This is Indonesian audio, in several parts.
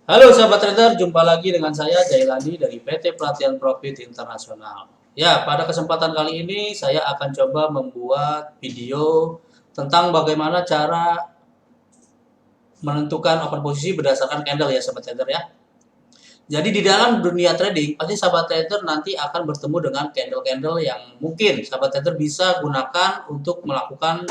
Halo sahabat trader, jumpa lagi dengan saya Jailani dari PT Pelatihan Profit Internasional. Ya, pada kesempatan kali ini saya akan coba membuat video tentang bagaimana cara menentukan open posisi berdasarkan candle ya sahabat trader ya. Jadi di dalam dunia trading, pasti sahabat trader nanti akan bertemu dengan candle-candle yang mungkin sahabat trader bisa gunakan untuk melakukan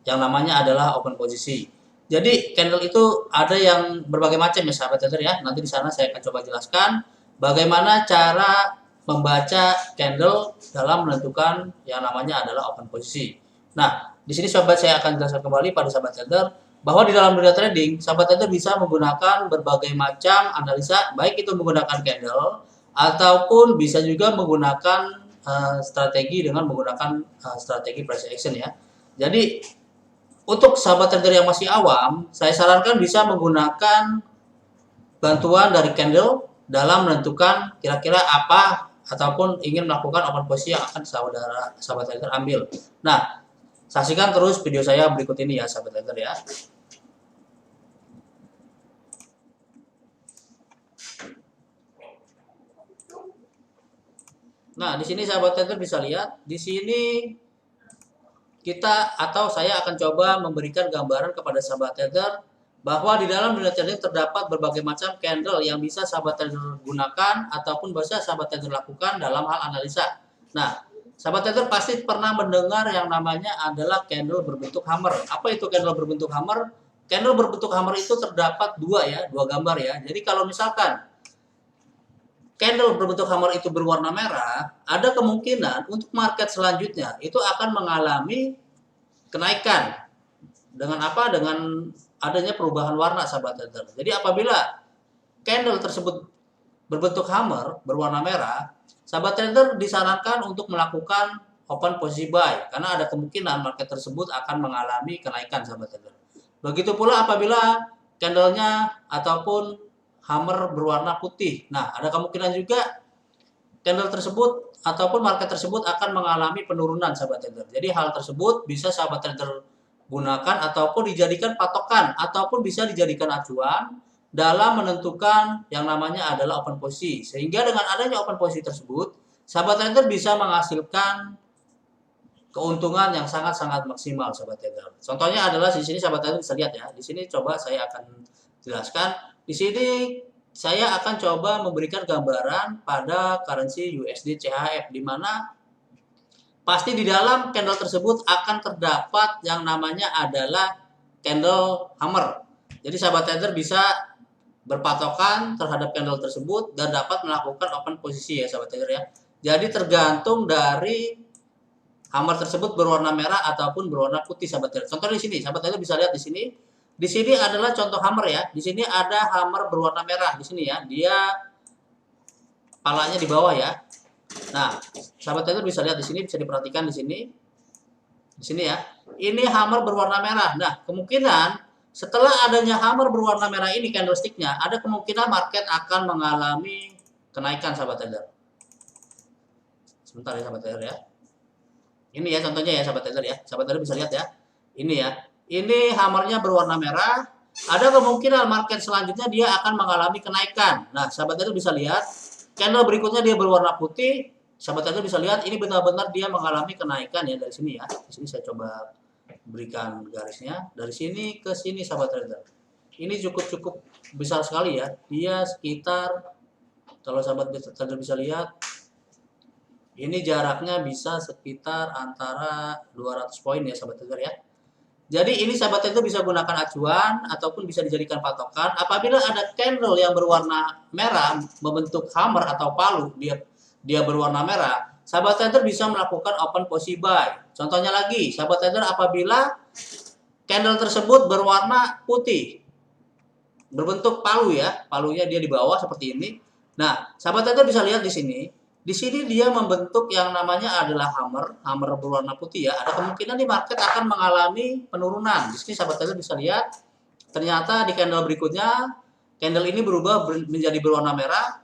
yang namanya adalah open posisi. Jadi candle itu ada yang berbagai macam ya sahabat trader ya. Nanti di sana saya akan coba jelaskan bagaimana cara membaca candle dalam menentukan yang namanya adalah open posisi. Nah, di sini sahabat saya akan jelaskan kembali pada sahabat trader bahwa di dalam dunia trading, sahabat trader bisa menggunakan berbagai macam analisa, baik itu menggunakan candle ataupun bisa juga menggunakan strategi dengan menggunakan strategi price action ya. Jadi untuk sahabat trader yang masih awam, saya sarankan bisa menggunakan bantuan dari candle dalam menentukan kira-kira apa ataupun ingin melakukan open posisi yang akan sahabat trader ambil. Nah, saksikan terus video saya berikut ini ya sahabat trader ya. Nah, di sini sahabat trader bisa lihat, di sini kita atau saya akan coba memberikan gambaran kepada sahabat trader bahwa di dalam dunia trading terdapat berbagai macam candle yang bisa sahabat trader gunakan ataupun bisa sahabat trader lakukan dalam hal analisa. Nah, sahabat trader pasti pernah mendengar yang namanya adalah candle berbentuk hammer. Apa itu candle berbentuk hammer? Candle berbentuk hammer itu terdapat dua gambar ya. Jadi kalau misalkan candle berbentuk hammer itu berwarna merah, ada kemungkinan untuk market selanjutnya itu akan mengalami kenaikan. Dengan apa? Dengan adanya perubahan warna sahabat trader. Jadi apabila candle tersebut berbentuk hammer berwarna merah, sahabat trader disarankan untuk melakukan open posisi buy karena ada kemungkinan market tersebut akan mengalami kenaikan sahabat trader. Begitu pula apabila candlenya ataupun hammer berwarna putih. Nah, ada kemungkinan juga candle tersebut ataupun market tersebut akan mengalami penurunan sahabat trader. Jadi hal tersebut bisa sahabat trader gunakan ataupun dijadikan patokan ataupun bisa dijadikan acuan dalam menentukan yang namanya adalah open posisi. Sehingga dengan adanya open posisi tersebut, sahabat trader bisa menghasilkan keuntungan yang sangat-sangat maksimal sahabat trader. Contohnya adalah di sini sahabat trader bisa lihat ya. Di sini coba saya akan jelaskan. Di sini saya akan coba memberikan gambaran pada currency USD CHF di mana pasti di dalam candle tersebut akan terdapat yang namanya adalah candle hammer. Jadi sahabat trader bisa berpatokan terhadap candle tersebut dan dapat melakukan open posisi ya sahabat trader ya. Jadi tergantung dari hammer tersebut berwarna merah ataupun berwarna putih sahabat trader. Contoh di sini, sahabat trader bisa lihat di sini. Di sini adalah contoh hammer ya. Di sini ada hammer berwarna merah di sini ya. Dia palanya di bawah ya. Nah, sahabat trader bisa lihat di sini, bisa diperhatikan di sini. Di sini ya. Ini hammer berwarna merah. Nah, kemungkinan setelah adanya hammer berwarna merah ini candlesticknya, ada kemungkinan market akan mengalami kenaikan sahabat trader. Sebentar ya sahabat trader ya. Ini ya contohnya ya sahabat trader ya. Sahabat trader bisa lihat ya. Ini ya. Ini hammernya berwarna merah. Ada kemungkinan market selanjutnya dia akan mengalami kenaikan. Nah, sahabat trader bisa lihat. Candle berikutnya dia berwarna putih. Sahabat trader bisa lihat ini benar-benar dia mengalami kenaikan ya dari sini ya. Di sini saya coba berikan garisnya. Dari sini ke sini sahabat trader. Ini cukup besar sekali ya. Dia sekitar, kalau sahabat trader bisa lihat, ini jaraknya bisa sekitar antara 200 poin ya sahabat trader ya. Jadi ini sahabat trader bisa gunakan acuan ataupun bisa dijadikan patokan apabila ada candle yang berwarna merah membentuk hammer atau palu, dia berwarna merah, sahabat trader bisa melakukan open posisi buy. Contohnya lagi, sahabat trader apabila candle tersebut berwarna putih berbentuk palu ya, palunya dia di bawah seperti ini. Nah, sahabat trader bisa lihat di sini. Di sini dia membentuk yang namanya adalah hammer berwarna putih ya. Ada kemungkinan di market akan mengalami penurunan. Di sini sahabat trader bisa lihat, ternyata di candle berikutnya, candle ini berubah menjadi berwarna merah.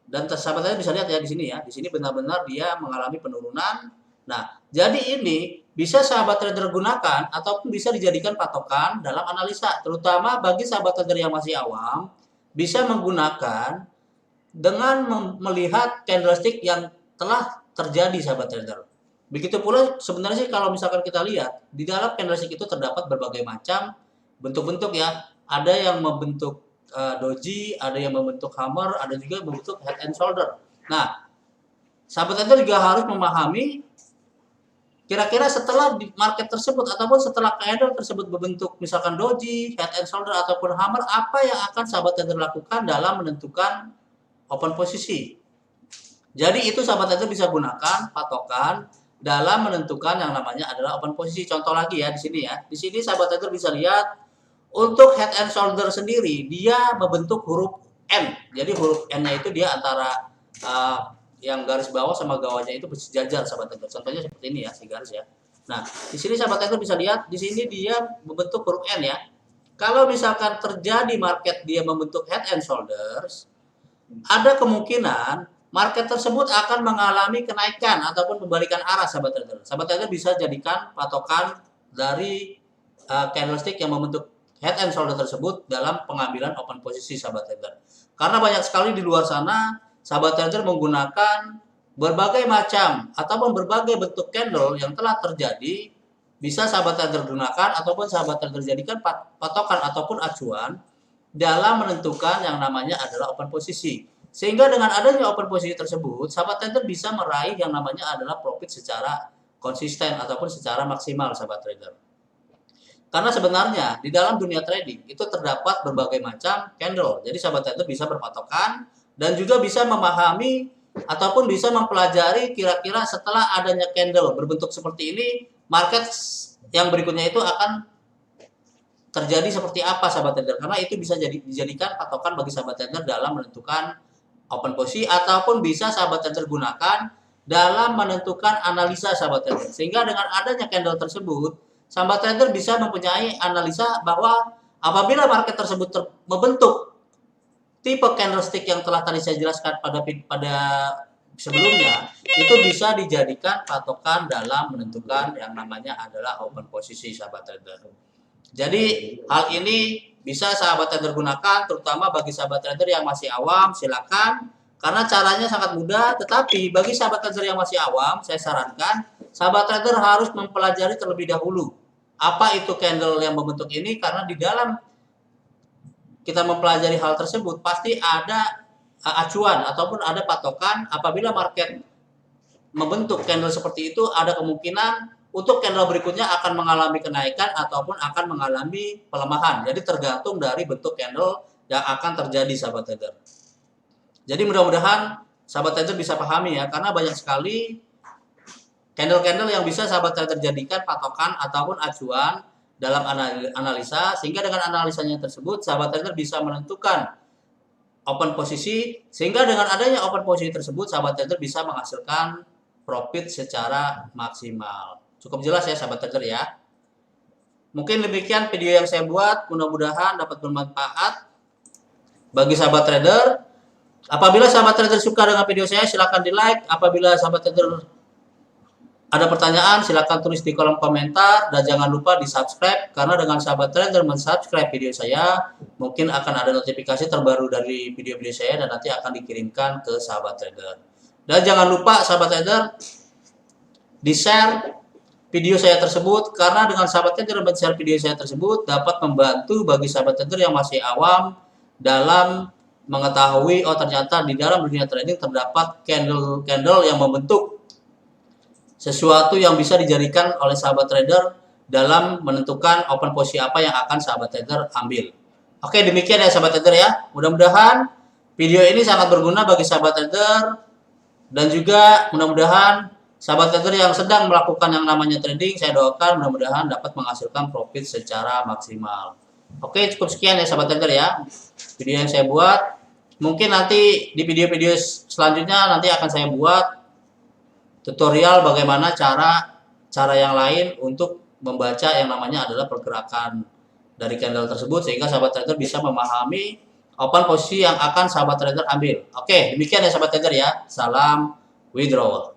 Dan sahabat trader bisa lihat ya di sini ya. Di sini benar-benar dia mengalami penurunan. Nah, jadi ini bisa sahabat trader gunakan ataupun bisa dijadikan patokan dalam analisa. Terutama bagi sahabat trader yang masih awam, bisa menggunakan dengan melihat candlestick yang telah terjadi, sahabat trader. Begitu pula sebenarnya sih kalau misalkan kita lihat di dalam candlestick itu terdapat berbagai macam bentuk-bentuk ya. Ada yang membentuk doji, ada yang membentuk hammer, ada juga yang membentuk head and shoulder. Nah, sahabat trader juga harus memahami kira-kira setelah di market tersebut ataupun setelah candle tersebut berbentuk misalkan doji, head and shoulder ataupun hammer, apa yang akan sahabat trader lakukan dalam menentukan open posisi. Jadi itu sahabat trader bisa gunakan patokan dalam menentukan yang namanya adalah open posisi. Contoh lagi ya di sini ya. Di sini sahabat trader bisa lihat untuk head and shoulder sendiri dia membentuk huruf N. Jadi huruf N-nya itu dia antara yang garis bawah sama bawahnya itu bersejajar, sahabat trader. Contohnya seperti ini ya, si garis ya. Nah, di sini sahabat trader bisa lihat di sini dia membentuk huruf N ya. Kalau misalkan terjadi market dia membentuk head and shoulders, ada kemungkinan market tersebut akan mengalami kenaikan ataupun pembalikan arah, sahabat trader. Sahabat trader bisa jadikan patokan dari candlestick yang membentuk head and shoulder tersebut dalam pengambilan open posisi, sahabat trader. Karena banyak sekali di luar sana sahabat trader menggunakan berbagai macam ataupun berbagai bentuk candle yang telah terjadi, bisa sahabat trader gunakan ataupun sahabat trader jadikan patokan ataupun acuan dalam menentukan yang namanya adalah open posisi. Sehingga dengan adanya open posisi tersebut, sahabat trader bisa meraih yang namanya adalah profit secara konsisten ataupun secara maksimal, sahabat trader. Karena sebenarnya di dalam dunia trading itu terdapat berbagai macam candle. Jadi sahabat trader bisa berpatokan dan juga bisa memahami ataupun bisa mempelajari kira-kira setelah adanya candle berbentuk seperti ini, market yang berikutnya itu akan terjadi seperti apa, sahabat trader. Karena itu bisa dijadikan patokan bagi sahabat trader dalam menentukan open posisi ataupun bisa sahabat trader gunakan dalam menentukan analisa, sahabat trader. Sehingga dengan adanya candle tersebut, sahabat trader bisa mempunyai analisa bahwa apabila market tersebut membentuk tipe candlestick yang telah tadi saya jelaskan pada sebelumnya, itu bisa dijadikan patokan dalam menentukan yang namanya adalah open posisi, sahabat trader. Jadi hal ini bisa sahabat trader gunakan terutama bagi sahabat trader yang masih awam, silakan, karena caranya sangat mudah. Tetapi bagi sahabat trader yang masih awam, saya sarankan sahabat trader harus mempelajari terlebih dahulu apa itu candle yang membentuk ini, karena di dalam kita mempelajari hal tersebut pasti ada acuan ataupun ada patokan. Apabila market membentuk candle seperti itu, ada kemungkinan untuk candle berikutnya akan mengalami kenaikan ataupun akan mengalami pelemahan. Jadi tergantung dari bentuk candle yang akan terjadi, sahabat trader. Jadi mudah-mudahan sahabat trader bisa pahami ya, karena banyak sekali candle-candle yang bisa sahabat trader jadikan patokan ataupun acuan dalam analisa, sehingga dengan analisanya tersebut sahabat trader bisa menentukan open posisi, sehingga dengan adanya open posisi tersebut sahabat trader bisa menghasilkan profit secara maksimal. Cukup jelas ya, sahabat trader ya. Mungkin demikian video yang saya buat, mudah-mudahan dapat bermanfaat bagi sahabat trader. Apabila sahabat trader suka dengan video saya, silakan di like. Apabila sahabat trader ada pertanyaan, silakan tulis di kolom komentar dan jangan lupa di subscribe, karena dengan sahabat trader mensubscribe video saya, mungkin akan ada notifikasi terbaru dari video-video saya dan nanti akan dikirimkan ke sahabat trader. Dan jangan lupa sahabat trader di share video saya tersebut, karena dengan sahabat trader men-share video saya tersebut dapat membantu bagi sahabat trader yang masih awam dalam mengetahui oh ternyata di dalam dunia trading terdapat candle-candle yang membentuk sesuatu yang bisa dijadikan oleh sahabat trader dalam menentukan open posisi apa yang akan sahabat trader ambil. Oke, demikian ya sahabat trader ya. Mudah-mudahan video ini sangat berguna bagi sahabat trader dan juga mudah-mudahan sahabat trader yang sedang melakukan yang namanya trading, saya doakan mudah-mudahan dapat menghasilkan profit secara maksimal. Oke, cukup sekian ya sahabat trader ya video yang saya buat. Mungkin nanti di video-video selanjutnya nanti akan saya buat tutorial bagaimana cara yang lain untuk membaca yang namanya adalah pergerakan dari candle tersebut, sehingga sahabat trader bisa memahami open posisi yang akan sahabat trader ambil. Oke, demikian ya sahabat trader ya. Salam withdrawal.